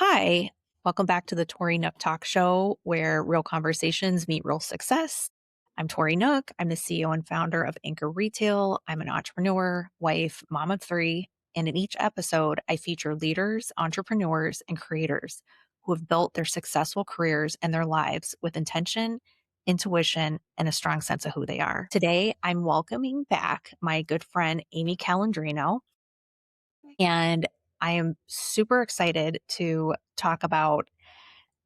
Hi, welcome back to the Tori Nook Talk Show, where real conversations meet real success. I'm Tori Nook. I'm the CEO and founder of Anchor Retail. I'm an entrepreneur, wife, mom of three. And in each episode, I feature leaders, entrepreneurs, and creators who have built their successful careers and their lives with intention, intuition, and a strong sense of who they are. Today, I'm welcoming back my good friend, Amy Calandrino. And I am super excited to talk about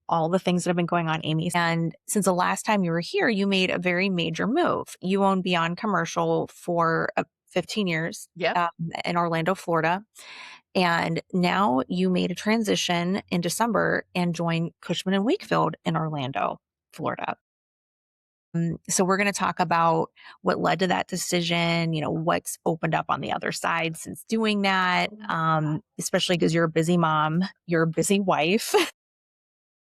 all the things that have been going on, Amy. And since the last time you were here, you made a very major move. You owned Beyond Commercial for 15 years Yep. in Orlando, Florida. And now you made a transition in December and joined Cushman and Wakefield in Orlando, Florida. So we're going to talk about what led to that decision, what's opened up on the other side since doing that, especially because you're a busy mom, you're a busy wife.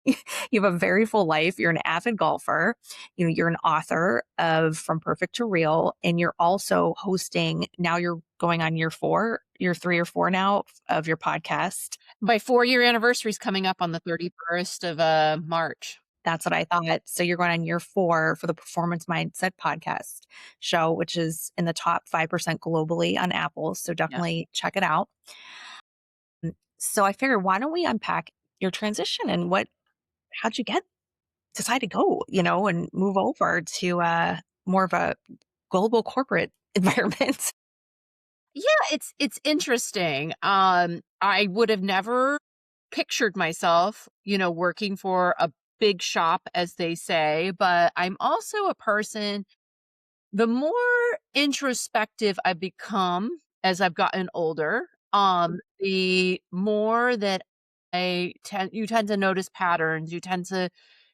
You have a very full life. You're an avid golfer. You're an author of From Perfect to Real, and you're also hosting. Now you're going on year 3 or 4 now of your podcast. My 4-year anniversary is coming up on the 31st of March. That's what I thought. So you're going on year 4 for the Performance Mindset podcast show, which is in the top 5% globally on Apple. So definitely check it out. So I figured, why don't we unpack your transition and how'd you decide to go, and move over to more of a global corporate environment? Yeah, it's interesting. I would have never pictured myself, working for a big shop, as they say, but I'm also a person, the more introspective I've become as I've gotten older, the more that you tend to notice patterns, you tend to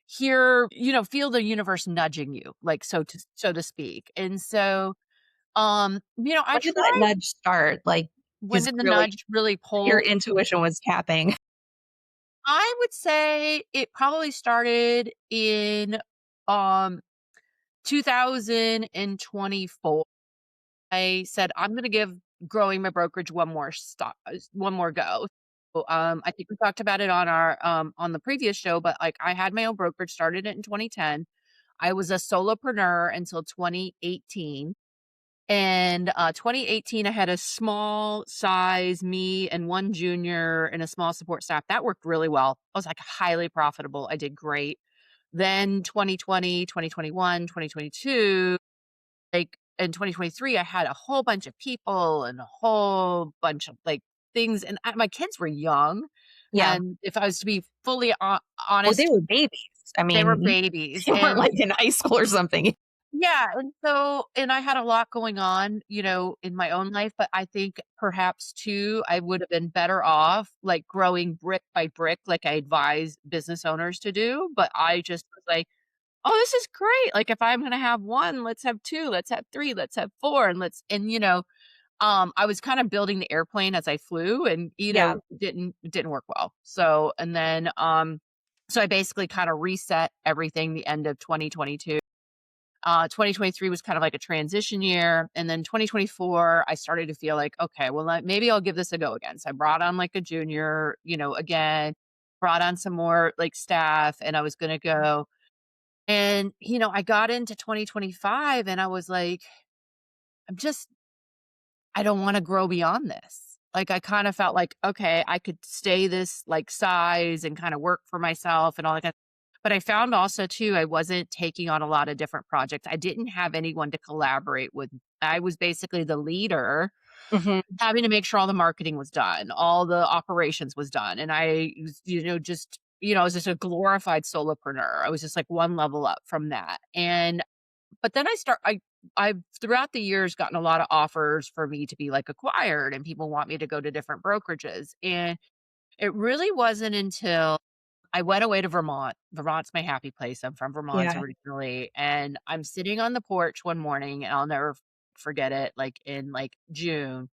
hear, feel the universe nudging you, like so to speak. And so, I When did that tried. nudge start? Like, When because did the clearly nudge really your pull? intuition was tapping. I would say it probably started in um 2024. I said, I'm going to give growing my brokerage one more go. So, I think we talked about it on our on the previous show, but like I had my own brokerage, started it in 2010. I was a solopreneur until 2018. And 2018, I had a small size, me and one junior and a small support staff. That worked really well. I was like highly profitable. I did great. Then 2020, 2021, 2022, like in 2023, I had a whole bunch of people and a whole bunch of like things. And my kids were young. Yeah. And if I was to be fully Well, they honest, were babies. I they were mean, babies. they weren't And like in high school or something. yeah, and I had a lot going on, in my own life, but I think perhaps too, I would have been better off like growing brick by brick, like I advise business owners to do. But I just was like, oh, this is great. Like if I'm gonna have one, let's have two, let's have three, let's have four, and I was kind of building the airplane as I flew, and Yeah. didn't work well. So and then so I basically kind of reset everything the end of 2022. 2023 was kind of like a transition year. And then 2024, I started to feel like, okay, well, maybe I'll give this a go again. So I brought on like a junior, again, brought on some more like staff, and I was going to go. And, I got into 2025 and I was like, I don't want to grow beyond this. Like, I kind of felt like, okay, I could stay this like size and kind of work for myself and all that kind of. But I found also too, I wasn't taking on a lot of different projects. I didn't have anyone to collaborate with. I was basically the leader, Hmm. having to make sure all the marketing was done, all the operations was done. And I was just a glorified solopreneur. I was just like one level up from that. And but then I've throughout the years gotten a lot of offers for me to be like acquired, and people want me to go to different brokerages. And it really wasn't until I went away to Vermont. Vermont's my happy place. I'm from Vermont Yeah. originally. And I'm sitting on the porch one morning, and I'll never forget it, like in like June.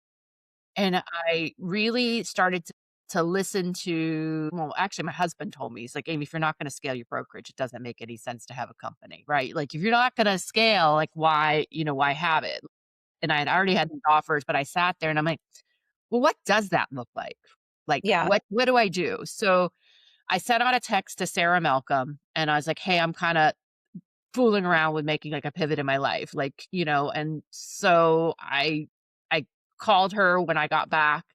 And I really started to listen to, well, actually, my husband told me, he's like, Amy, if you're not going to scale your brokerage, it doesn't make any sense to have a company, right? Like, if you're not going to scale, like, why have it? And I had already had these offers, but I sat there and I'm like, well, what does that look like? Like, Yeah. what do I do? So I sent out a text to Sarah Malcolm and I was like, hey, I'm kind of fooling around with making like a pivot in my life. Like, and so I called her when I got back.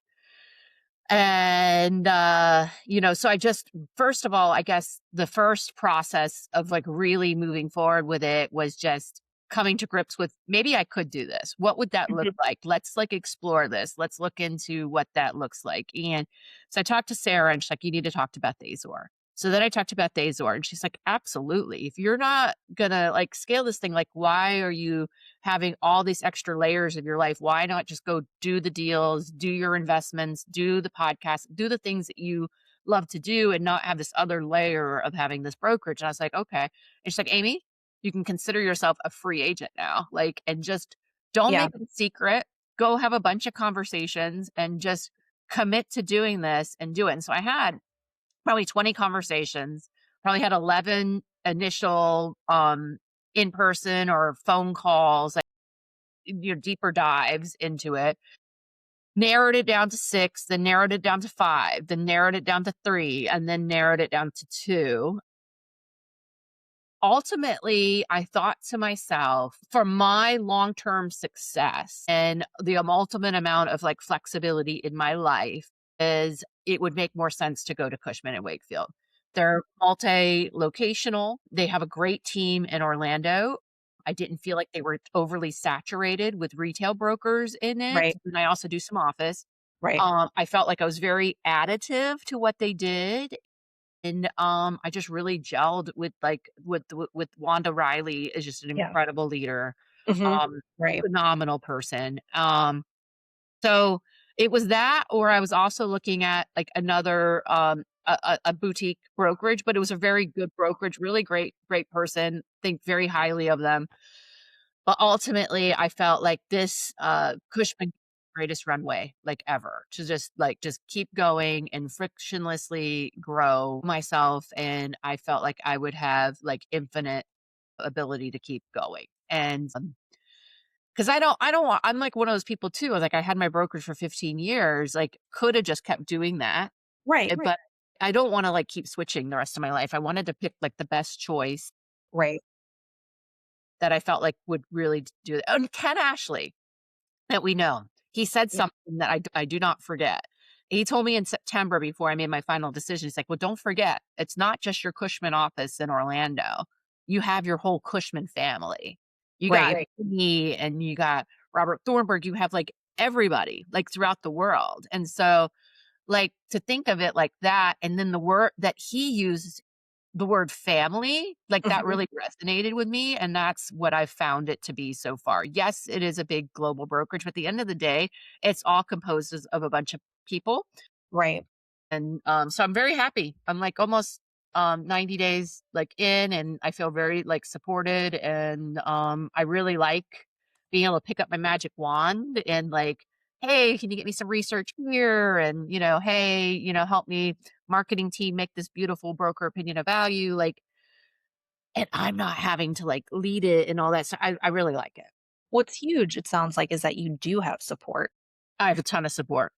And so I just first of all, I guess the first process of like really moving forward with it was just coming to grips with maybe I could do this. What would that look Mhm. like? Let's like explore this. Let's look into what that looks like. And so I talked to Sarah and she's like, you need to talk to Beth Azor. So then I talked to Beth Azor and she's like, absolutely. If you're not gonna like scale this thing, like why are you having all these extra layers of your life? Why not just go do the deals, do your investments, do the podcast, do the things that you love to do and not have this other layer of having this brokerage? And I was like, okay. And she's like, Amy, you can consider yourself a free agent now. Like, and just don't Yeah. make it a secret. Go have a bunch of conversations and just commit to doing this and do it. And so I had probably 20 conversations, probably had 11 initial in person or phone calls, like deeper dives into it. Narrowed it down to 6, then narrowed it down to 5, then narrowed it down to 3, and then narrowed it down to 2. Ultimately, I thought to myself, for my long-term success and the ultimate amount of like flexibility in my life is it would make more sense to go to Cushman and Wakefield. They're multi-locational. They have a great team in Orlando. I didn't feel like they were overly saturated with retail brokers in it. Right. And I also do some office. Right. I felt like I was very additive to what they did, and, I just really gelled with, like, with Wanda Riley is just an Yeah. incredible leader, Mhm. Right. phenomenal person. So it was that, or I was also looking at, like, another, a boutique brokerage, but it was a very good brokerage, really great person, think very highly of them. But ultimately, I felt like this, Cushman greatest runway, like, ever to just keep going and frictionlessly grow myself, and I felt like I would have, like, infinite ability to keep going, and, 'cause I don't want I'm, like, one of those people too, like, I had my brokerage for 15 years, like, coulda just kept doing that, Right. but I don't wanna, like, keep switching the rest of my life. I wanted to pick, like, the best choice Right. that I felt like would really do it. And Ken Ashley, that we know. He said Yeah. something that I do not forget. He told me in September before I made my final decision, he's like, "Well, don't forget, it's not just your Cushman office in Orlando. You have your whole Cushman family. You got Right. me and you got Robert Thornburg. You have, like, everybody, like, throughout the world." And so, like, to think of it like that, and then the word that he used, the word family, like, that Mhm. really resonated with me, and that's what I've found it to be so far. Yes, it is a big global brokerage, but at the end of the day, it's all composed of a bunch of people, Right. and, so I'm very happy. I'm, like, almost, 90 days, like, in, and I feel very, like, supported, and, I really like being able to pick up my magic wand and, like, "Hey, can you get me some research here?" And, "Hey, help me marketing team make this beautiful broker opinion of value," like, and I'm not having to, like, lead it and all that, so I really like it. What's huge, it sounds like, is that you do have support. I have a ton of support.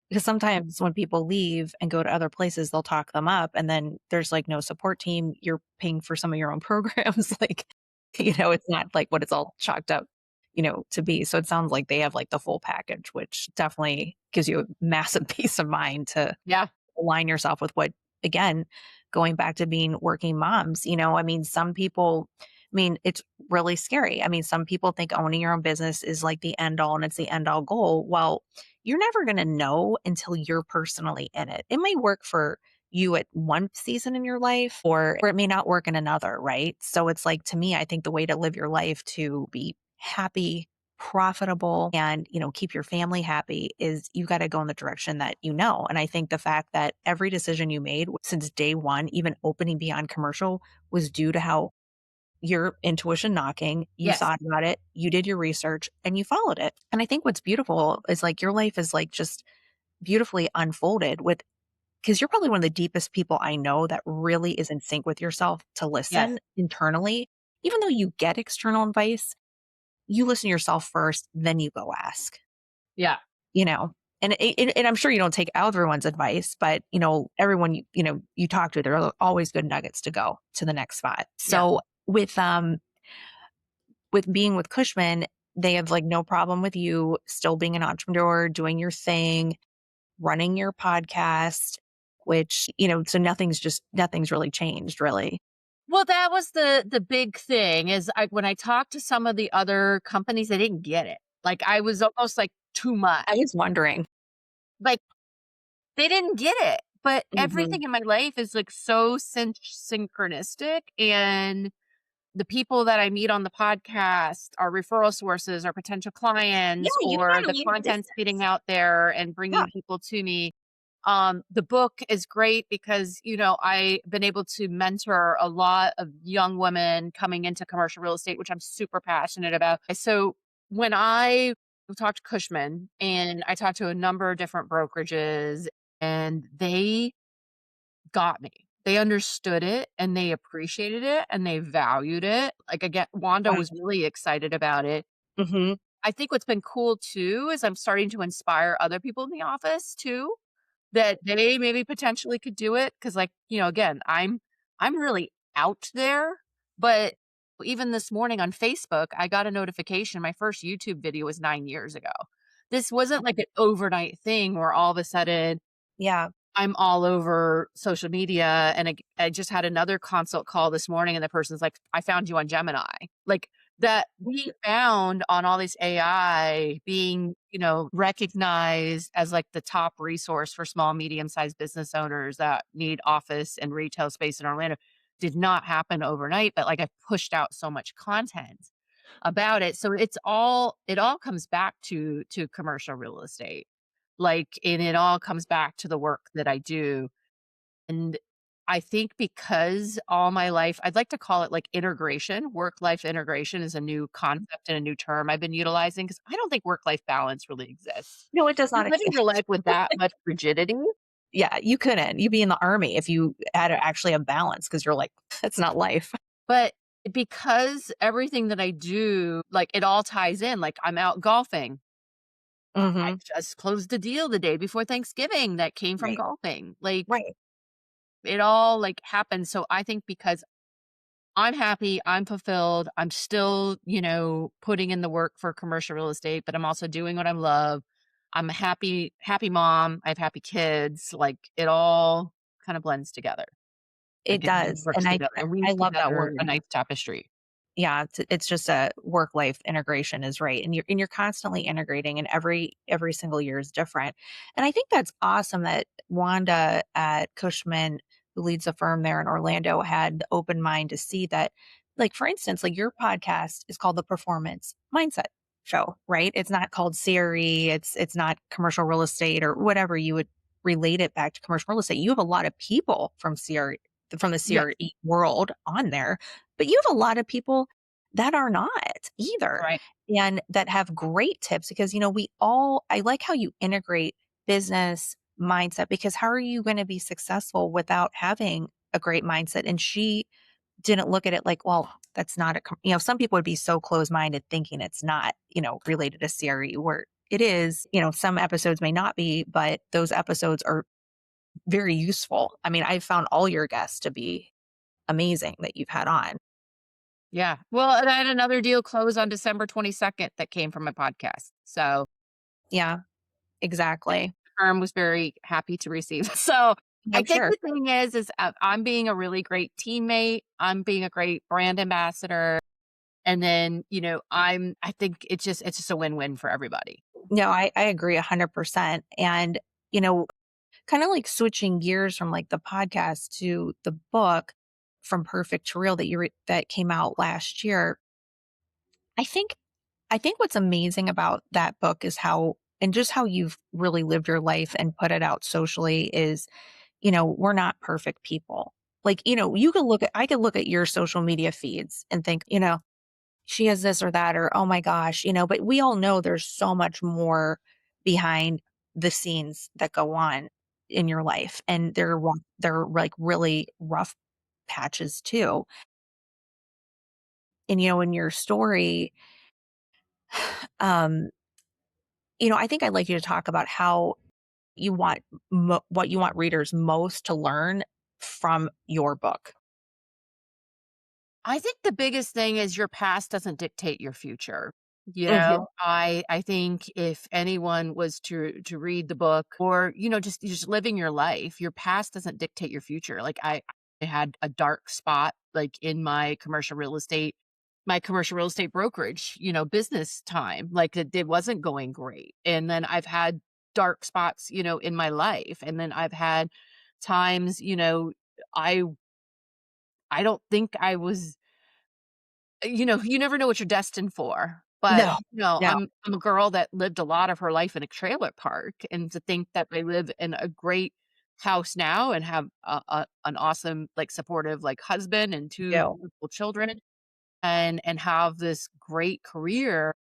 Because sometimes when people leave and go to other places, they'll talk them up, and then there's, like, no support team. You're paying for some of your own programs, like, it's not like what it's all chalked up, to be. So it sounds like they have, like, the full package, which definitely gives you a massive peace of mind to Yeah. align yourself with what, again, going back to being working moms, I mean, some people, it's really scary. I mean, some people think owning your own business is like the end all and it's the end all goal. Well, you're never going to know until you're personally in it. It may work for you at one season in your life, or it may not work in another, right? So it's like, to me, I think the way to live your life to be happy, profitable, and keep your family happy is you got to go in the direction that and I think the fact that every decision you made since day one, even opening Beyond Commercial, was due to how your intuition knocking, you Yes. thought about it, you did your research, and you followed it. And I think what's beautiful is like your life is like just beautifully unfolded with, because you're probably one of the deepest people I know that really is in sync with yourself to Yes. listen internally. Even though you get external advice, you listen to yourself first, then you go ask, Yeah. you know? and I'm sure you don't take everyone's advice, but everyone you talk to, there are always good nuggets to go to the next spot. Yeah. So with being with Cushman, they have like no problem with you still being an entrepreneur, doing your thing, running your podcast, which, so nothing's really changed, really. Well, that was the big thing is when I talked to some of the other companies, they didn't get it. Like, I was almost like too much. I was wondering. Like, they didn't get it. But Hmm. everything in my life is like so synchronistic, and the people that I meet on the podcast are referral sources or potential Yeah, clients, you or the finally have content's getting business. out there and Yeah. bringing people to me. The book is great because, I've been able to mentor a lot of young women coming into commercial real estate, which I'm super passionate about. So when I talked to Cushman and I talked to a number of different brokerages, and they got me. They understood it and they appreciated it and they valued it. Like, again, Wanda was really excited about it. Hmm. I think what's been cool too is I'm starting to inspire other people in the office too, that they maybe potentially could do it. Cause, like, again, I'm really out there, but even this morning on Facebook, I got a notification. My first YouTube video was 9 years ago. This wasn't like an overnight thing where all of a sudden Yeah. I'm all over social media, and I just had another consult call this morning, and the person's like, "I found you on Gemini." Like, that being found on all this AI, being, recognized as, like, the top resource for small, medium-sized business owners that need office and retail space in Orlando did not happen overnight, but, like, I've pushed out so much content about it. So it all comes back to commercial real estate. Like, and it all comes back to the work that I do. And I think because all my life, I'd like to call it like integration, work life integration is a new concept and a new term I've been utilizing because I don't think work life balance really exists. No, it does You're not living your exist. life with that much rigidity, Yeah, you couldn't. You'd be in the army if you had actually a balance because you're like, that's not life. but because everything that I do, like, it all ties in. Like, I'm out golfing. I Hmm. just closed a deal the day before Thanksgiving that came from Right. golfing. Like, Right. it all, like, happened. So I think because I'm happy, I'm fulfilled, I'm still, putting in the work for commercial real estate, but I'm also doing what I love. I'm a happy mom, I have happy kids, like, it all kind of blends together. It Like, it does. works And I together and I weaves love that together a word. nice tapestry. Yeah, it's just a work life integration is right. And you're constantly integrating and every single year is different. And I think that's awesome that Wanda at Cushman, who leads a firm there in Orlando, had the open mind to see that, like, for instance, like your podcast is called the Performance Mindset Show, right? It's not called CRE, it's not commercial real estate or whatever you would relate it back to commercial real estate. You have a lot of people from the Yes, CRE world on there, but you have a lot of people that are not either, right. and that have great tips because, I like how you integrate business mindset because how are you going to be successful without having a great mindset? And she didn't look at it like, well, that's not some people would be so close minded thinking it's not, related to CRE where it is, some episodes may not be, but those episodes are very useful. I mean, I've found all your guests to be amazing that you've had on. Yeah. Well, and I had another deal close on December 22nd that came from my podcast. So, Yeah, exactly. firm was very happy to receive. So, I I'm think sure. the thing is, I'm being a really great teammate, I'm being a great brand ambassador, and then, I think it's just a win-win for everybody. No, I agree 100%. And, you know, kind of like switching gears from like the podcast to the book from Perfect to Real that came out last year. I think I think what's amazing about that book is how and just how you've really lived your life and put it out socially is, we're not perfect people. Like, I could look at your social media feeds and think, she has this or that, or oh my gosh, but we all know there's so much more behind the scenes that go on in your life. And they're like really rough patches too. And in your story, um, I think I'd like you to talk about how you want what you want readers most to learn from your book. I think the biggest thing is your past doesn't dictate your future. Mhm. I think if anyone was to read the book or, just living your life, your past doesn't dictate your future. Like I had a dark spot like in my commercial real estate brokerage, business time. Like it wasn't going great. And then I've had dark spots, in my life. And then I've had times, I I don't think I was you never know what you're destined for, but, No. No. I'm a girl that lived a lot of her life in a trailer park, and to think that I live in a great house now and have an awesome, like, supportive, like, husband and 2 You. beautiful children and have this great career,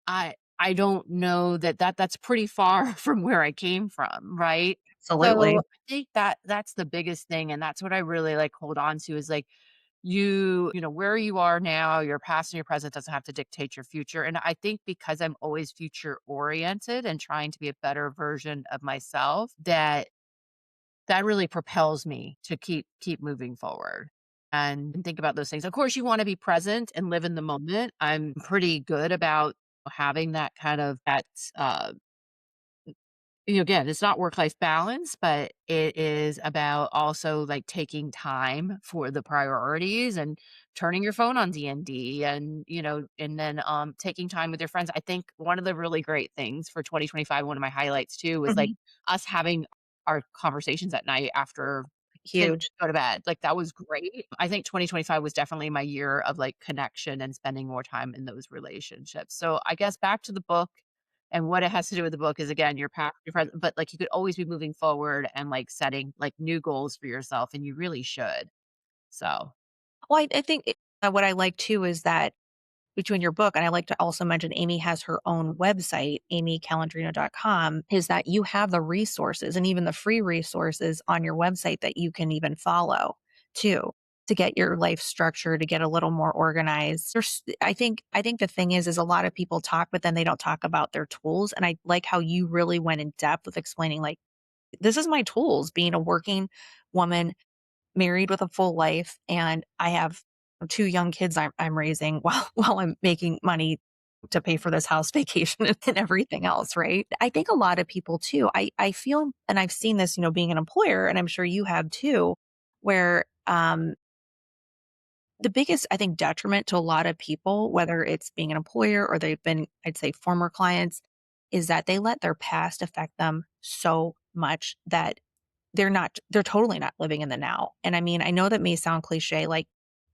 I don't know that's pretty far from where I came from, right? So, Absolutely. I think that's the biggest thing, and that's what I really, like, hold on to is, like, where you are now, your past and your present doesn't have to dictate your future. And I think because I'm always future oriented and trying to be a better version of myself, that really propels me to keep moving forward and think about those things. Of course, you want to be present and live in the moment. I'm pretty good about having that kind of uh again, it's not work-life balance, but it is about also, like, taking time for the priorities and turning your phone on DND and, and then, taking time with your friends. I think one of the really great things for 2025, one of my highlights too, was, like, Mhm. us having our conversations at night after kids Huge. go to bed. Like, that was great. I think 2025 was definitely my year of, like, connection and spending more time in those relationships. So, I guess back to the book and what it has to do with the book is, again, your past, your present, but, like, you could always be moving forward and, like, setting, like, new goals for yourself, and you really should. So Well, I think what I like too is that between your book, and I like to also mention Amy has her own website, amycalandrino.com, is that you have the resources and even the free resources on your website that you can even follow too to get your life structured, to get a little more organized. I think the thing is a lot of people talk, but then they don't talk about their tools. And I like how you really went in depth with explaining like, this is my tools, being a working woman married with a full life, and I have 2 young kids I'm raising while I'm making money to pay for this house vacation and everything else, right? I think a lot of people too, I feel, and I've seen this, being an employer, and I'm sure you have too, where, the biggest, I think, detriment to a lot of people, whether it's being an employer or they've been, I'd say, former clients, is that they let their past affect them so much that they're totally not living in the now. And I mean, I know that may sound cliche, like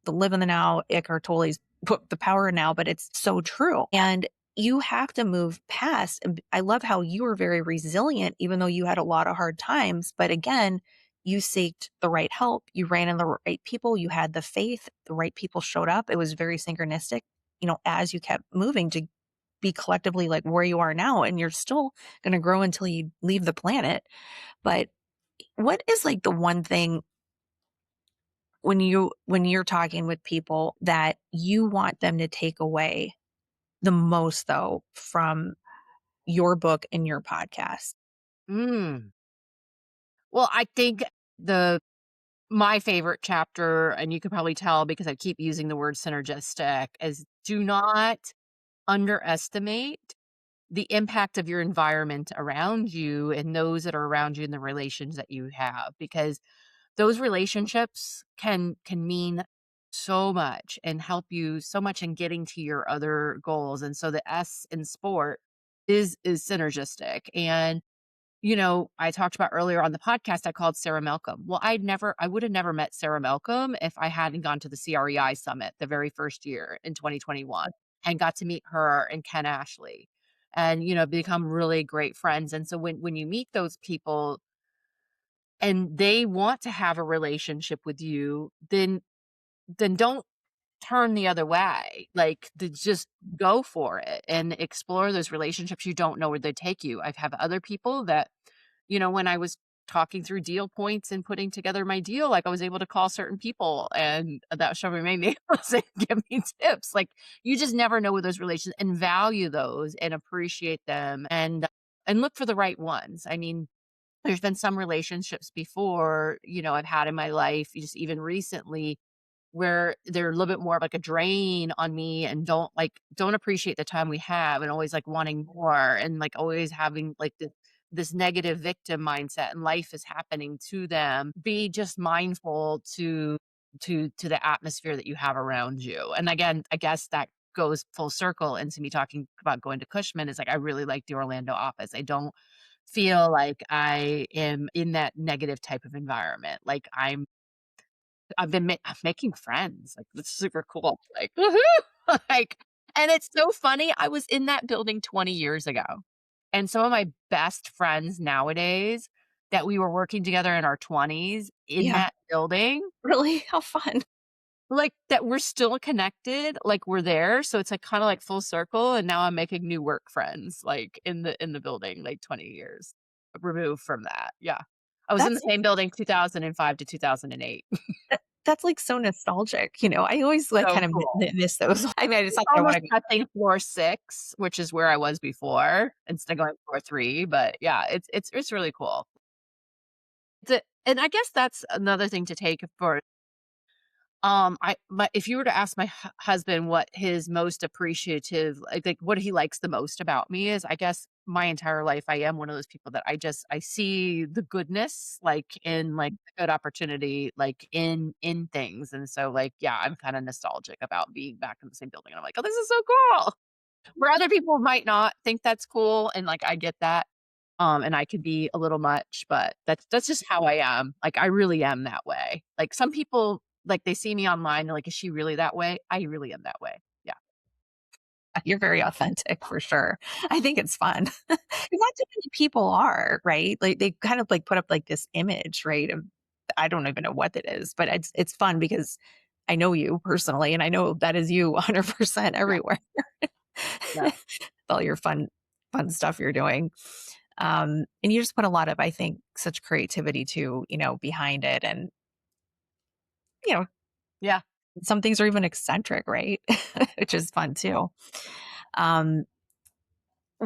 the live in the now, Eckhart Tolle's book, The Power of Now, but it's so true. And you have to move past. And I love how you were very resilient, even though you had a lot of hard times. But again, you sought the right help. You ran in the right people. You had the faith. The right people showed up. It was very synchronistic, as you kept moving to be collectively like where you are now. And you're still going to grow until you leave the planet. But what is like the one thing when you're talking with people that you want them to take away the most though from your book and your podcast? mm, well, I think the my favorite chapter, and you could probably tell because I keep using the word synergistic, is do not underestimate the impact of your environment around you and those that are around you and the relations that you have, because those relationships can mean so much and help you so much in getting to your other goals. And so the S in sport is synergistic. And I talked about earlier on the podcast, I called Sarah Malcolm. Well, I would have never met Sarah Malcolm if I hadn't gone to the CREI summit the very first year in 2021 and got to meet her and Ken Ashley and, become really great friends. And so when you meet those people and they want to have a relationship with you, then don't turn the other way. Like, just go for it and explore those relationships. You don't know where they take you. I've have other people that, when I was talking through deal points and putting together my deal, like I was able to call certain people and that showed me my nails and give me tips. Like you just never know with those relations and value those and appreciate them and look for the right ones. I mean, there's been some relationships before, I've had in my life, just even recently, where they're a little bit more of like a drain on me and don't appreciate the time we have and always like wanting more and like always having like this negative victim mindset and life is happening to them. Be just mindful to the atmosphere that you have around you. And again, I guess that goes full circle into me talking about going to Cushman is like I really like the Orlando office. I don't feel like I am in that negative type of environment. Like I'm making friends, like, that's super cool, like, woohoo! Like and it's so funny, I was in that building 20 years ago, and some of my best friends nowadays that we were working together in our 20s in Yeah. that building, Really? How fun. like, that we're still connected, like, we're there, so it's, like, kinda, like, full circle, and now I'm making new work friends, like, in the building, like, 20 years removed from that, yeah. I was in the That's same building 2005 to 2008. that's, like, so nostalgic, you know? I always, like, So kind of cool. miss those. I mean, it's not that I Almost wanna go. touching floor 6, which is where I was before, instead of going floor 3, but yeah, it's really cool. And I guess that's another thing to take for if you were to ask my husband what his most appreciative, like what he likes the most about me is, I guess my entire life I am one of those people that I see the goodness, like in like the good opportunity, like in things, and so like yeah, I'm kind of nostalgic about being back in the same building. And I'm like, oh, this is so cool. Where other people might not think that's cool, and, like, I get that, and I could be a little much, but that's just how I am, like, I really am that way. Like, some people, like, they see me online, they're like, "Is she really that way?" I really am that way. Yeah. You're very authentic for sure. I think it's fun. 'Cause not too many people are, right? Like, they kind of, like, put up, like, this image, right, of I don't even know what it is, but it's fun because I know you personally, and I know that is you 100% Yeah, everywhere. yeah, All your fun stuff you're doing. And you just put a lot of, I think, such creativity too, behind it. And, you know, yeah. some things are even eccentric, right? Which is fun too. Um,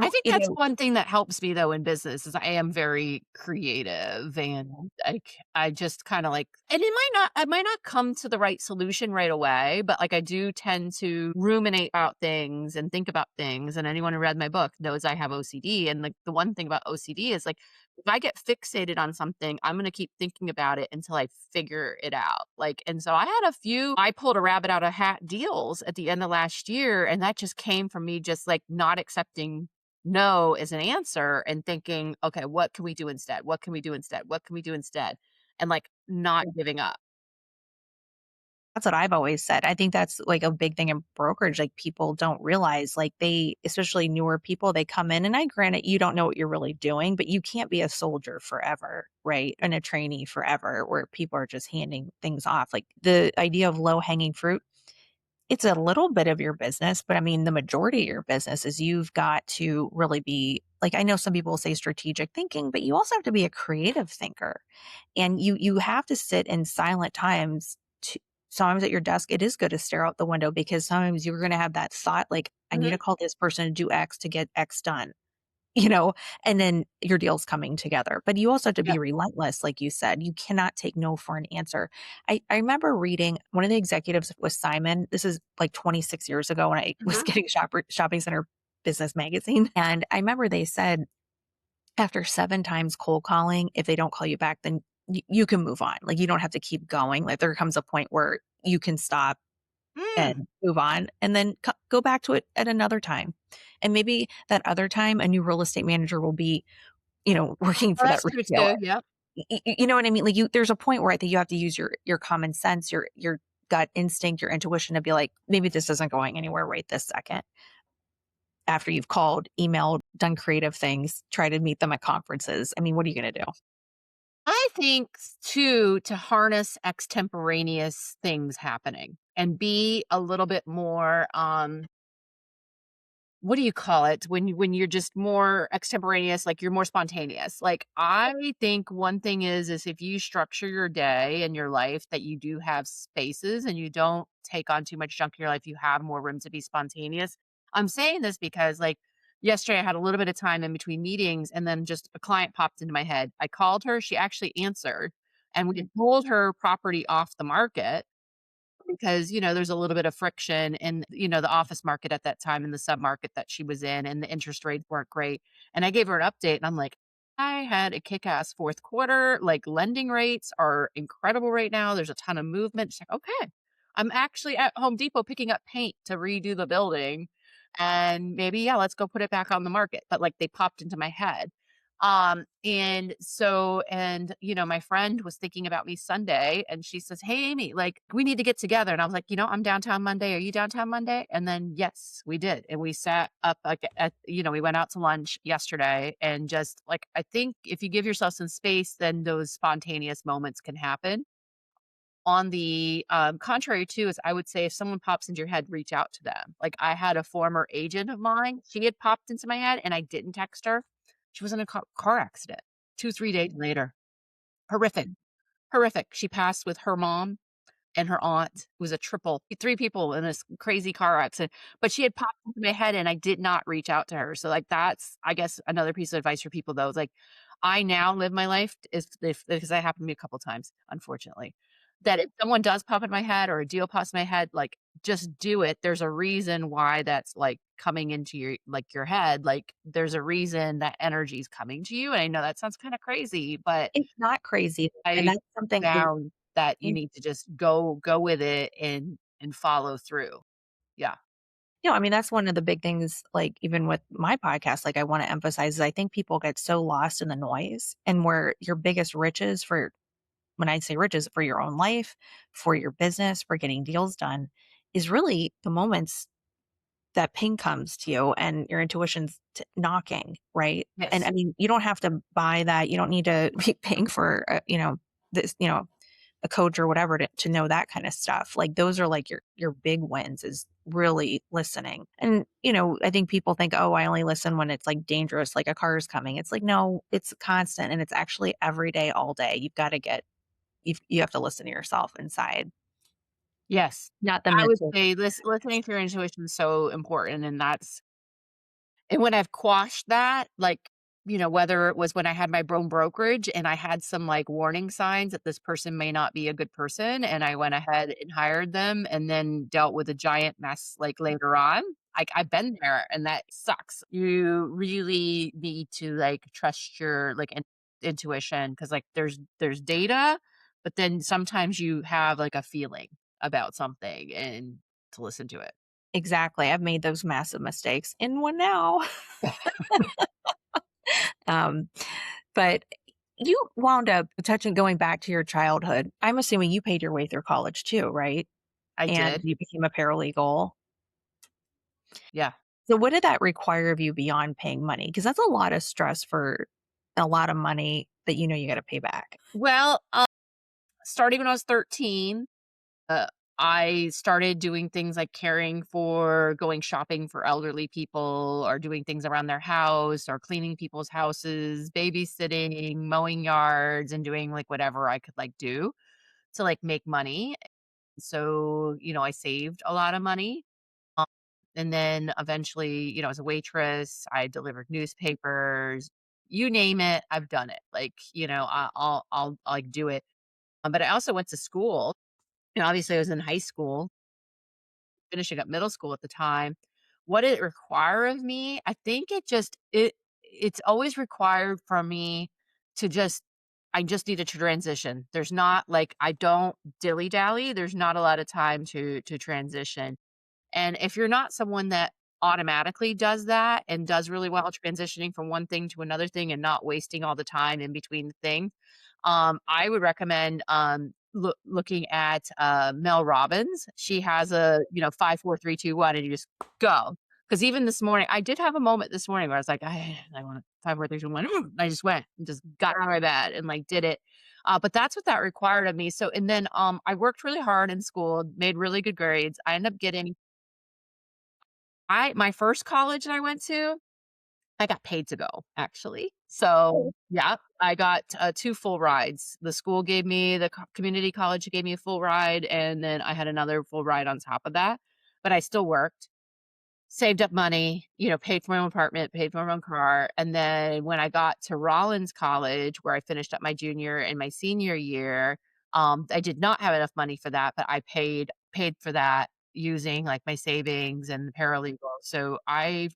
I think you that's know, one thing that helps me though in business is I am very creative and like I just kind of like and I might not come to the right solution right away, but like I do tend to ruminate about things and think about things. And anyone who read my book knows I have OCD. And like the one thing about OCD is like if I get fixated on something, I'm gonna keep thinking about it until I figure it out. Like, and so I pulled a rabbit out of hat deals at the end of last year, and that just came from me just like not accepting no is an answer and thinking, "Okay, what can we do instead? What can we do instead? What can we do instead?" And, like, not giving up. that's what I've always said. I think that's like a big thing in brokerage. Like people don't realize, like especially newer people, they come in and I granted you don't know what you're really doing, but you can't be a soldier forever, right? And a trainee forever where people are just handing things off. Like the idea of low hanging fruit, it's a little bit of your business, but I mean, the majority of your business is you've got to really be like, I know some people say strategic thinking, but you also have to be a creative thinker. And you have to sit in silent times to, sometimes at your desk, it is good to stare out the window because sometimes you're going to have that thought, like, I need to Mhm. call this person to do X to get X done. You know, and then your deal's coming together. But you also have to Yeah. be relentless, like you said. You cannot take no for an answer. I remember reading one of the executives was Simon. This is like 26 years ago when I was Mhm. getting Shopping Center Business Magazine. And I remember they said after 7 times cold calling, if they don't call you back, then you can move on. Like you don't have to keep going. Like there comes a point where you can stop Mm. and move on and then go back to it at another time. And maybe that other time, a new real estate manager will be, working Oh, for that that's true retailer. too, yep. You know what I mean? Like there's a point where I think you have to use your common sense, your gut instinct, your intuition to be like, maybe this isn't going anywhere right this second. After you've called, emailed, done creative things, try to meet them at conferences. I mean, what are you going to do? I think too, to harness extemporaneous things happening and be a little bit more, what do you call it? When you're just more extemporaneous, like, you're more spontaneous. Like, I think one thing is if you structure your day and your life that you do have spaces and you don't take on too much junk in your life, you have more room to be spontaneous. I'm saying this because, like, yesterday I had a little bit of time in between meetings and then just a client popped into my head. I called her, she actually answered, and we had pulled her property off the market because, there's a little bit of friction in, the office market at that time in the submarket that she was in, and the interest rates weren't great. And I gave her an update and I'm like, I had a kick-ass fourth quarter. Like, lending rates are incredible right now. There's a ton of movement. She's like, okay. I'm actually at Home Depot picking up paint to redo the building. And maybe, yeah, let's go put it back on the market. But like, they popped into my head. My friend was thinking about me Sunday and she says, "Hey, Amy, like, we need to get together." And I was like, I'm downtown Monday. Are you downtown Monday? And then, yes, we did. And we sat up, like, we went out to lunch yesterday and just like, I think if you give yourself some space, then those spontaneous moments can happen. On the contrary, too, is I would say if someone pops into your head, reach out to them. Like, I had a former agent of mine, she had popped into my head and I didn't text her. She was in a car accident 2, 3 days later. Horrific, horrific. She passed with her mom and her aunt. It was a triple 3 people in this crazy car accident, but she had popped into my head and I did not reach out to her. So, like, that's, I guess, another piece of advice for people, though, is, like, I now live my life is if because that happened to me a couple times, unfortunately, that if someone does pop in my head or a deal pops in my head, like, just do it. There's a reason why that's, like, coming into your head. Like, there's a reason that energy is coming to you, and I know that sounds kinda crazy, but It's not crazy, and I that's something very found that you in need to just go with it and follow through. Yeah. I mean, that's one of the big things, like, even with my podcast, like, I wanna emphasize is I think people get so lost in the noise and where your biggest riches for when I say riches, for your own life, for your business, for getting deals done, is really the moments that ping comes to you and your intuition's knocking, right? And I Yes. mean, you don't have to buy that. You don't need to be paying for, this, a coach or whatever to know that kind of stuff. Like those are like your big wins is really listening. And, I think people think, oh, I only listen when it's like dangerous, like a car is coming. It's like, no, it's constant and it's actually every day, all day. You've got to you have to listen to yourself inside, Yes. not them I to would say listening to your intuition is so important, and when I've quashed that, like, whether it was when I had my own brokerage and I had some, like, warning signs that this person may not be a good person, and I went ahead and hired them and then dealt with a giant mess, like, later on. Like, I've been there, and that sucks. You really need to, like, trust your, like, intuition because, like, there's data, but then sometimes you have, like, a feeling about something and to listen to it. exactly. I've made those massive mistakes in one now. Um, but you wound up touching going back to your childhood. I'm assuming you paid your way through college too, right? I And did. you became a paralegal. Yeah. So what did that require of you beyond paying money? Because that's a lot of stress for a lot of money that you got to pay back. Well, starting when I was 13, uh, I started doing things like caring for going shopping for elderly people or doing things around their house or cleaning people's houses, babysitting, mowing yards, and doing like whatever I could like do to like make money. So, I saved a lot of money. Um, and then eventually, as a waitress, I delivered newspapers, you name it, I've done it. Like, I'll like do it. But I also went to school. Obviously I was in high school, finishing up middle school at the time. What did it require of me? I think it's always required from me to just I just need to transition. There's not like I don't dilly dally. There's not a lot of time to transition. And if you're not someone that automatically does that and does really well transitioning from one thing to another thing and not wasting all the time in between the things, I would recommend looking at Mel Robbins. She has a 5, 4, 3, 2, 1, and you just go. Because even this morning, I did have a moment this morning where I was like, I want to 5, 4, 3, 2, 1. I just went and just got out of my bed and like did it. But that's what that required of me. So, and then I worked really hard in school, made really good grades. I ended up getting My first college that I went to, I got paid to go, actually. So, yeah, I got, 2 full rides. The school gave me the community college gave me a full ride, and then I had another full ride on top of that, but I still worked. Saved up money, paid for my own apartment, paid for my own car, and then when I got to Rollins College, where I finished up my junior and my senior year, I did not have enough money for that, but I paid for that using, like, my savings and the paralegal. So I've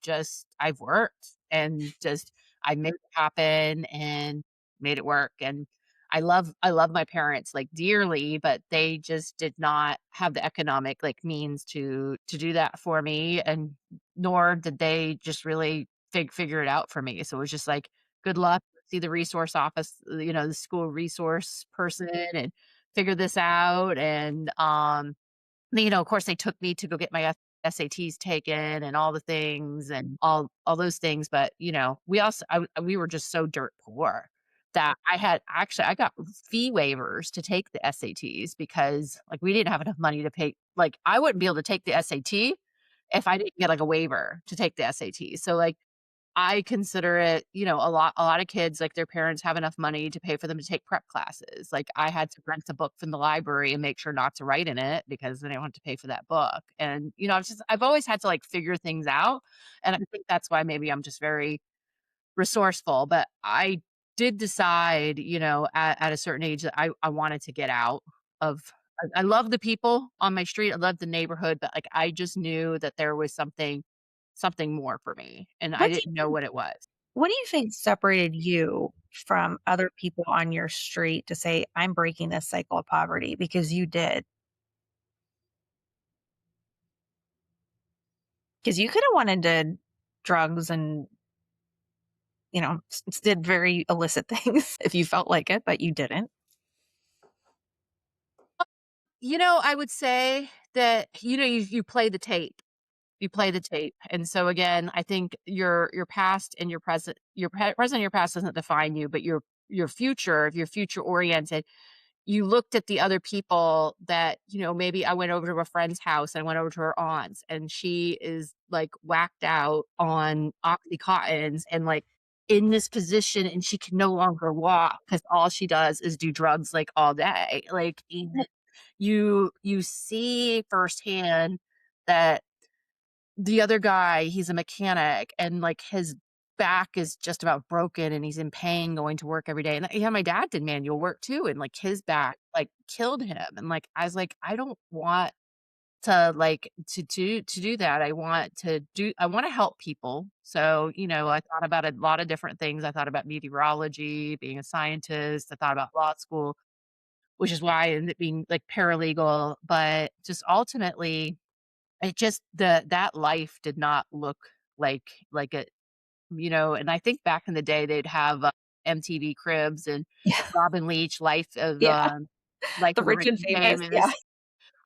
worked and just I made it happen and made it work, and I love my parents, like, dearly, but they just did not have the economic, like, means to do that for me, and nor did they just really figure it out for me. So it was just like, good luck, see the resource office, the school resource person and figure this out. And of course, they took me to go get my SATs taken and all the things and all those things, but, we were just so dirt poor that I got fee waivers to take the SATs because, like, we didn't have enough money to pay like, I wouldn't be able to take the SAT if I didn't get, like, a waiver to take the SAT. So, like, I consider it, a lot of kids, like, their parents have enough money to pay for them to take prep classes. Like, I had to rent a book from the library and make sure not to write in it because then I don't have to pay for that book. And, I've always had to, like, figure things out, and I think that's why maybe I'm just very resourceful. But I did decide, at a certain age that I wanted to get out of I love the people on my street, I love the neighborhood, but, like, I just knew that there was something more for me, and I What do you didn't know think what it was. what do you think separated you from other people on your street to say, "I'm breaking this cycle of poverty," because you did? Because you coulda went and did drugs and, did very illicit things if you felt like it, but you didn't. I would say that, you play the tape. You play the tape. And so again, I think your past and your present and your past doesn't define you, but your future, if you're future oriented, you looked at the other people that, maybe I went over to a friend's house, I went over to her aunt's, and she is, like, whacked out on Oxycontins and, like, in this position, and she can no longer walk because all she does is do drugs, like, all day. Like, you see firsthand that the other guy, he's a mechanic, and, like, his back is just about broken, and he's in pain going to work every day, and, yeah, my dad did manual work too, and, like, his back, like, killed him, and, like, I was like, "I don't want to, like, to do that. I wanna help people." So, I thought about a lot of different things. I thought about meteorology, being a scientist, I thought about law school, which is why I ended up being, like, paralegal, but just ultimately it just that life did not look like it, and I think back in the day, they'd have, MTV Cribs and Yeah. Robin Leach, Yeah. Life The of the rich Rich and and famous. Yeah. Famous.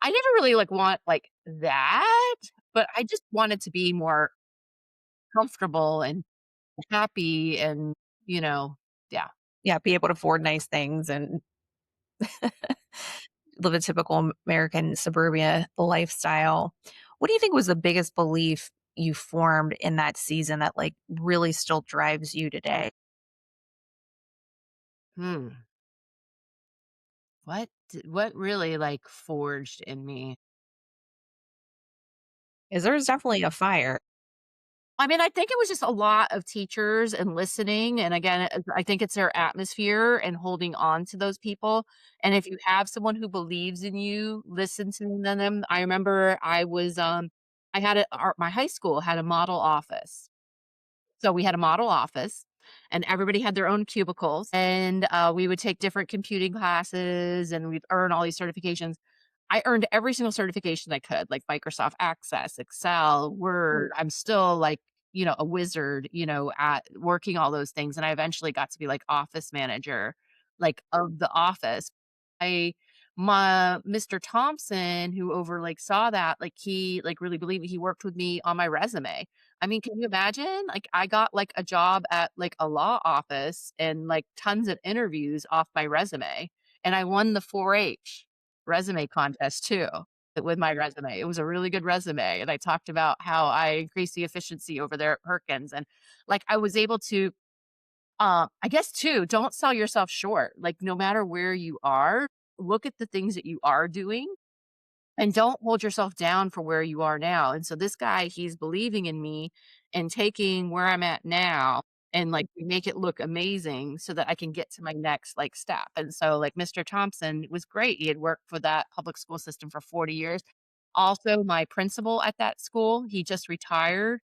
I never really, like, want, like, that, but I just wanted to be more comfortable and happy and, yeah. Yeah, be able to afford nice things and live a typical American suburbia lifestyle. What do you think was the biggest belief you formed in that season that, like, really still drives you today? Hmm. What really, like, forged in me? 'Cause there's definitely a fire. I mean, I think it was just a lot of teachers and listening, and again, I think it's their atmosphere and holding on to those people, and if you have someone who believes in you, listen to them. I remember I had my high school had a model office. So we had a model office, and everybody had their own cubicles, and, we would take different computing classes, and we'd earn all these certifications. I earned every single certification I could, like Microsoft Access, Excel, Word. I'm still, like, a wizard, at working all those things, and I eventually got to be, like, office manager, like, of the office. I my Mr. Thompson, who like, saw that, like, he, like, really believed me, he worked with me on my resume. I mean, can you imagine? Like, I got, like, a job at, like, a law office and, like, tons of interviews off my resume, and I won the 4-H resume contest too. with my resume. It was a really good resume, and I talked about how I increased the efficiency over there at Perkins, and, like, I was able to, I guess too, don't sell yourself short. Like, no matter where you are, look at the things that you are doing and don't hold yourself down for where you are now. And so this guy, he's believing in me and taking where I'm at now and like make it look amazing so that I can get to my next like step. And so like Mr. Thompson was great. He had worked for that public school system for 40 years. Also, my principal at that school, he just retired.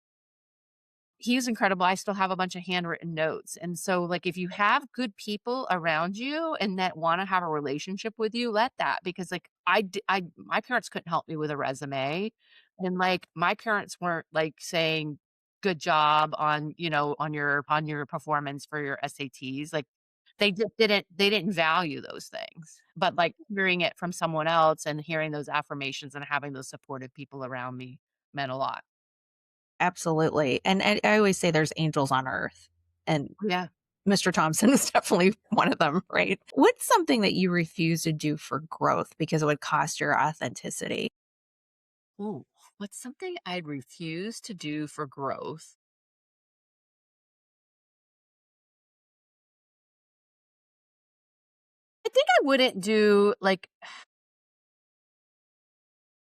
He's incredible. I still have a bunch of handwritten notes. And so, like, if you have good people around you and that wanna have a relationship with you, let that because, like, my parents couldn't help me with a resume, and, like, my parents weren't, like, saying, "Good job on," on your performance for your SATs, like, they didn't value those things. But, like, hearing it from someone else and hearing those affirmations and having those supportive people around me meant a lot. Absolutely. And I always say there's angels on earth, and Yeah. Mr. Thompson is definitely one of them, right? What's something that you refuse to do for growth because it would cost your authenticity? Ooh, what's something I'd refuse to do for growth? I think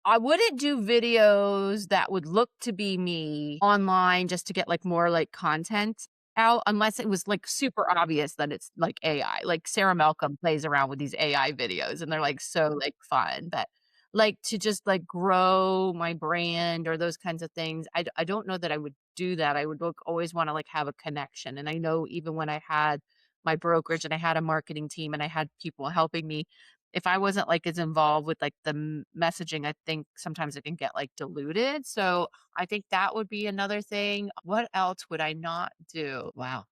I wouldn't do videos that would look to be me online just to get like more like content out unless it was like super obvious that it's like AI. Like Sarah Malcolm plays around with these AI videos and they're like so like fun, but like to just like grow my brand or those kinds of things. I don't know that I would do that. I would always want to like have a connection. And I know even when I had my brokerage and I had a marketing team and I had people helping me, if I wasn't, like, as involved with, like, the messaging, I think sometimes it can get, like, diluted, so I think that would be another thing. What else would I not do? Wow.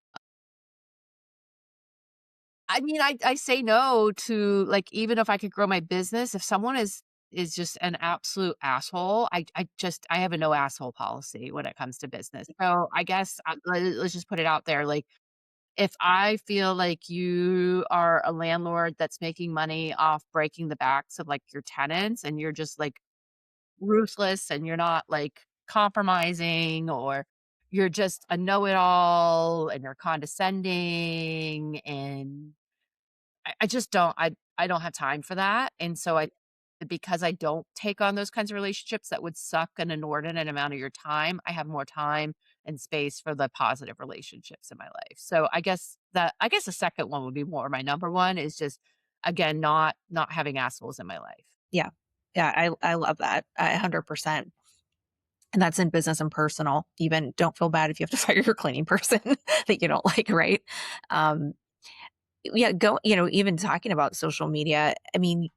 I mean, I say no to, like, even if I could grow my business, if someone is just an absolute asshole, I have a no asshole policy when it comes to business. So, I guess, let's just put it out there, like, if I feel like you are a landlord that's making money off breaking the backs of, like, your tenants and you're just, like, ruthless and you're not, like, compromising or you're just a know-it-all and you're condescending and I just I don't have time for that, and so I because I don't take on those kinds of relationships that would suck an inordinate amount of your time, I have more time and space for the positive relationships in my life. So I guess the second one would be more my number one is just, again, not having assholes in my life. Yeah. Yeah, I love that. 100%. And that's in business and personal. Even don't feel bad if you have to fire your cleaning person that you don't like, right? Um, yeah, even talking about social media, I mean,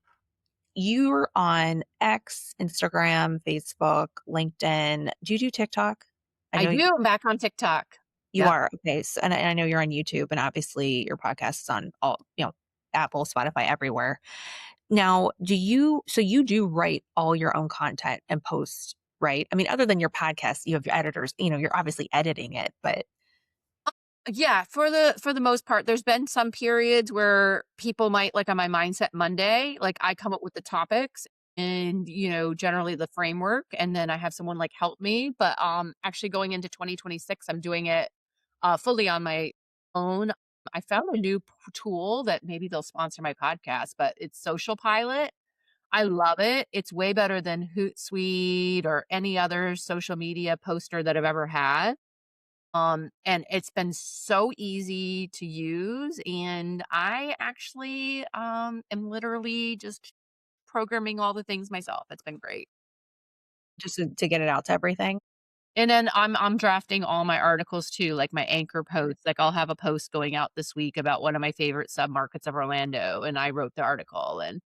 you're on X, Instagram, Facebook, LinkedIn. Do you do TikTok? I I know do, I'm back on TikTok. you Yep. are. Okay. So, and I know you're on YouTube, and obviously your podcast is on all, Apple, Spotify, everywhere. Now, so you do write all your own content and post, right? I mean, other than your podcast, you have your editors, you're obviously editing it, but Yeah, for the most part, there's been some periods where people might like on my Mindset Monday, like I come up with the topics and generally the framework and then I have someone like help me, but actually going into 2026 I'm doing it fully on my own. I found a new tool that maybe they'll sponsor my podcast, but it's Social Pilot. I love it. It's way better than Hootsuite or any other social media poster that I've ever had. And it's been so easy to use, and I actually, am literally just programming all the things myself. It's been great. just to get it out to everything. And then I'm drafting all my articles too, like my anchor posts. Like I'll have a post going out this week about one of my favorite submarkets of Orlando, and I wrote the article. And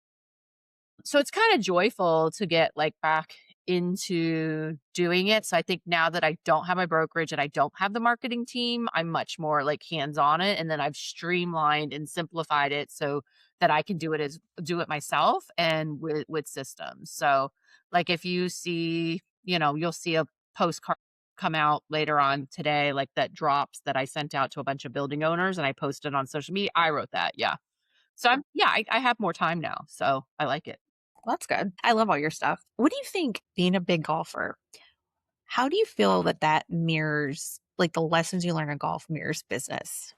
so it's kinda joyful to get, like, back into doing it, so I think now that I don't have my brokerage and I don't have the marketing team, I'm much more, like, hands on it, and then I've streamlined and simplified it so that I can do it myself and with systems, so, like, if you see you'll see a postcard come out later on today, like, that drops that I sent out to a bunch of building owners and I posted on social media, I wrote that, yeah. So I have more time now, so I like it. Well, that's good. I love all your stuff. What do you think being a big golfer, how do you feel that that mirrors like the lessons you learn in golf mirrors business?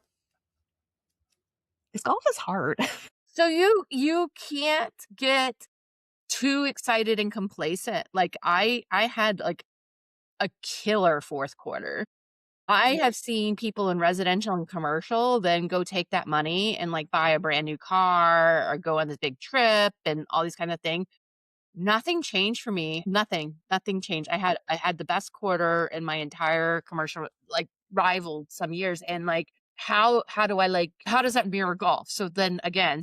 Because golf is hard. So you can't get too excited and complacent. Like I had like a killer fourth quarter. I have seen people in residential and commercial then go take that money and like buy a brand new car or go on this big trip and all these kind of things. Nothing changed for me. Nothing changed. I had the best quarter in my entire commercial, like rivaled some years. And like how do I like how does that mirror golf? So then again,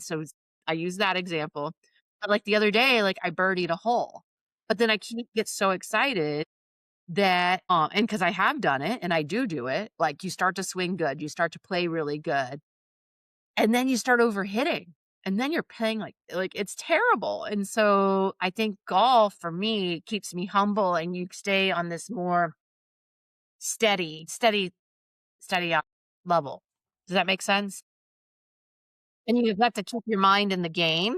I use that example. But like the other day, like I birdied a hole. But then I can't get so excited that and because I have done it and I do it, like you start to swing good, you start to play really good. And then you start overhitting, and then you're paying like, it's terrible, and so I think golf for me keeps me humble, and you stay on this more steady level. Does that make sense? And you've got to keep your mind in the game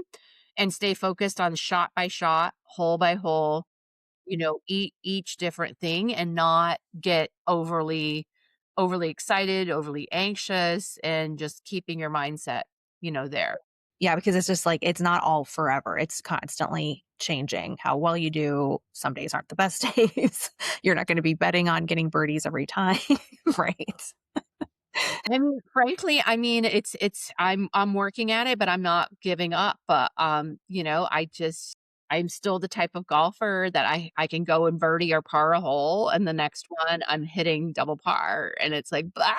and stay focused on shot by shot, hole by hole, each different thing and not get overly excited, overly anxious, and just keeping your mindset, there. Yeah, because it's just like it's not all forever. It's constantly changing. How well you do, some days aren't the best days. You're not going to be betting on getting birdies every time, right? And frankly, I mean, I'm working at it, but I'm not giving up. But I'm still the type of golfer that I can go and birdie or par a hole, and the next one I'm hitting double par, and it's like, "Blah,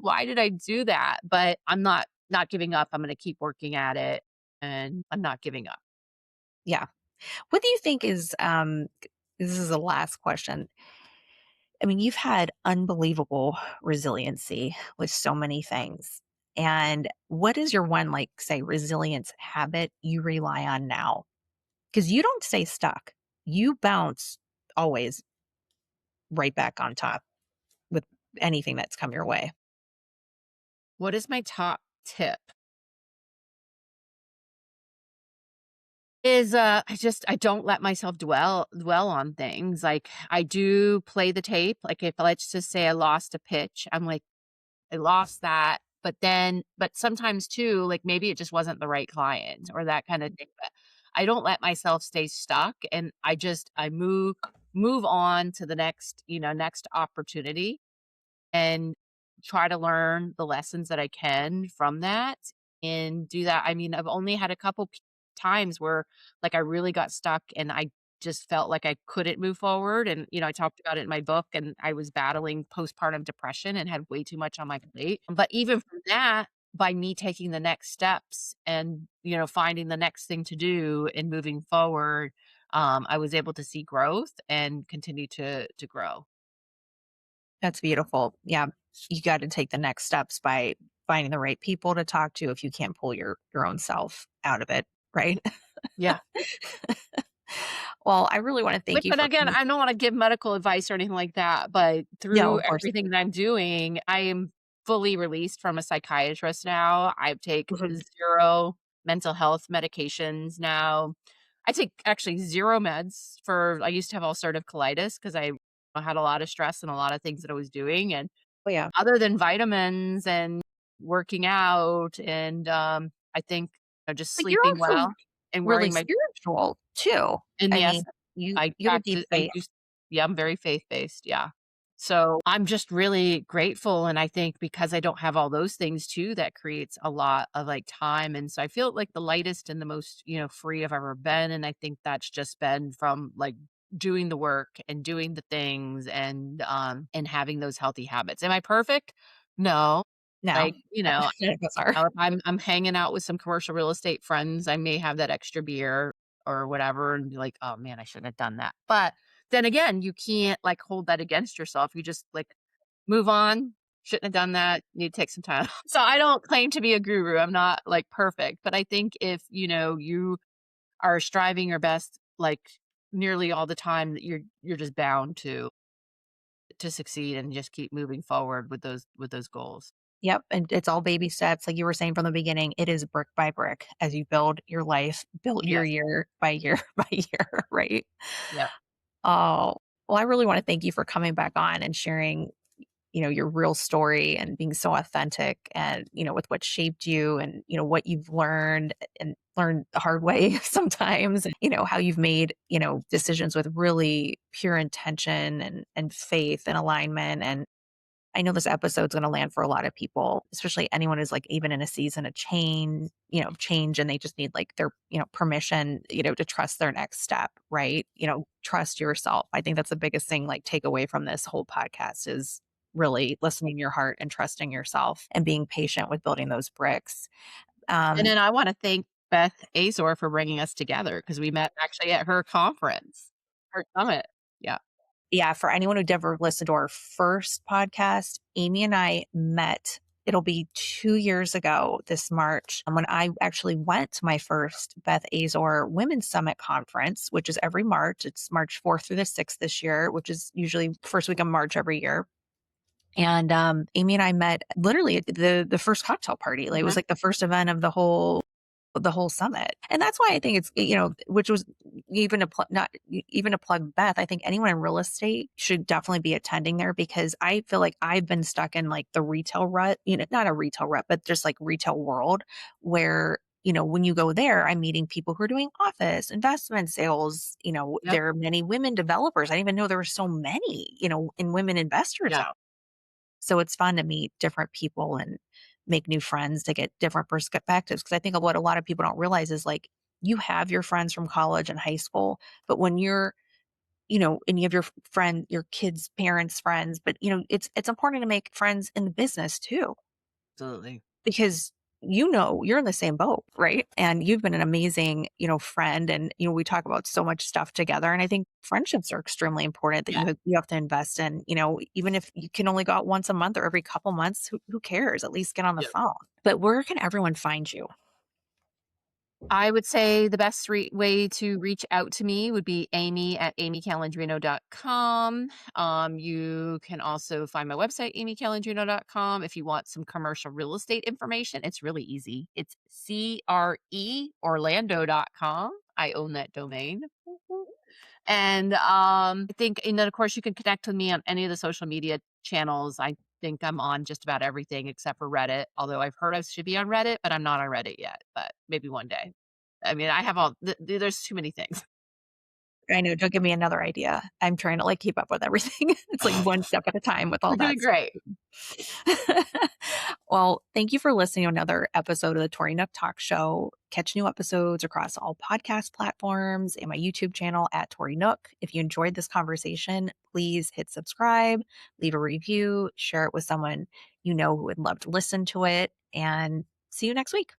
why did I do that?" But I'm not giving up. I'm gonna keep working at it, and I'm not giving up. Yeah. What do you think is this is the last question. I mean, you've had unbelievable resiliency with so many things. And what is your one, like, say, resilience habit you rely on now? Because you don't stay stuck. You bounce always right back on top with anything that's come your way. What is my top tip? Is, I don't let myself dwell on things, like, I do play the tape, like, if let's just say I lost a pitch, I'm like, "I lost that," but sometimes too, like, maybe it just wasn't the right client or that kinda thing, but I don't let myself stay stuck, and I move on to the next opportunity and try to learn the lessons that I can from that and do that. I mean, I've only had a couple times where like I really got stuck and I just felt like I couldn't move forward. And, I talked about it in my book and I was battling postpartum depression and had way too much on my plate. But even from that, by me taking the next steps and, finding the next thing to do and moving forward, I was able to see growth and continue to grow. That's beautiful. Yeah. You got to take the next steps by finding the right people to talk to if you can't pull your own self out of it, right? Yeah. Well, I really want to thank you But for again, I don't wanna give medical advice or anything like that, but no, through of course. everything that I'm doing, I am fully released from a psychiatrist now. I take Mhm. 0 mental health medications now. I take actually 0 meds for I used to have ulcerative colitis because I had a lot of stress and a lot of things that I was doing, and Oh, yeah. other than vitamins and working out and, I think, just But you're sleeping also well and really wearing my spiritual too. and I yes, mean, you I you have a deep practice I faith. do s yeah, I'm very faith-based, yeah. So, I'm just really grateful, and I think because I don't have all those things too, that creates a lot of, like, time, and so I feel like the lightest and the most, free I've ever been, and I think that's just been from, like, doing the work and doing the things and having those healthy habits. Am I perfect? No. No. Like, None of us are. if I'm hanging out with some commercial real estate friends, I may have that extra beer or whatever and be like, "Oh, man, I shouldn't have done that." But then again, you can't, like, hold that against yourself. You just, like, move on, "Shouldn't have done that, need to take some time." So, I don't claim to be a guru, I'm not, like, perfect, but I think if, you are striving your best, like, nearly all the time, that you're just bound to succeed and just keep moving forward with those goals. Yep, and it's all baby steps, like you were saying from the beginning, it is brick by brick as you build your life, build your Yes. year by year by year, right? Yep. Oh, well, I really wanna thank you for coming back on and sharing, your real story and being so authentic and, with what shaped you and, what you've learned and learned the hard way sometimes, and, how you've made, decisions with really pure intention and faith and alignment. And I know this episode's going to land for a lot of people, especially anyone who's like even in a season of change, and they just need like their, permission, to trust their next step, right? Trust yourself. I think that's the biggest thing, like take away from this whole podcast is really listening to your heart and trusting yourself and being patient with building those bricks. And Um, then I wanna thank Beth Azor for bringing us together because we met actually at her conference, her summit. Yeah. Yeah, for anyone who ever listened to our first podcast, Amy and I met. It'll be 2 years ago this March, and when I actually went to my first Beth Azor Women's Summit conference, which is every March. It's March 4th through the 6th this year, which is usually first week of March every year. And Amy and I met literally at the first cocktail party. Like it was Mhm. like the first event of the whole summit. And that's why I think it's, which was even not even to plug Beth. I think anyone in real estate should definitely be attending there because I feel like I've been stuck in like the retail rut, not a retail rut, but just like retail world where, when you go there, I'm meeting people who are doing office, investment sales. Yep. There are many women developers. I didn't even know there were so many, and women investors Yeah. out. So it's fun to meet different people and make new friends to get different perspectives. Cause I think what a lot of people don't realize is like you have your friends from college and high school, but when you're, and you have your kids' parents' friends, but it's important to make friends in the business too Absolutely. because you're in the same boat, right? And you've been an amazing, friend, and we talk about so much stuff together. And I think friendships are extremely important that Yeah. you have to invest in. Even if you can only go out once a month or every couple months, who cares? At least get on the Yep. phone. But where can everyone find you? I would say the best way to reach out to me would be Amy at amycalandrino.com. You can also find my website, amycalandrino.com. If you want some commercial real estate information, it's really easy. It's creorlando.com. I own that domain. And I think, and then of course, you can connect with me on any of the social media channels. I think I'm on just about everything except for Reddit. Although I've heard I should be on Reddit, but I'm not on Reddit yet. But maybe one day. I mean, I have all. There's too many things. I know. Don't give me another idea. I'm trying to like keep up with everything. It's like one step at a time with all You're doing that stuff. great. Well, thank you for listening to another episode of the Tori Nook Talk Show. Catch new episodes across all podcast platforms and my YouTube channel at Tori Nook. If you enjoyed this conversation, please hit subscribe, leave a review, share it with someone who would love to listen to it, and see you next week.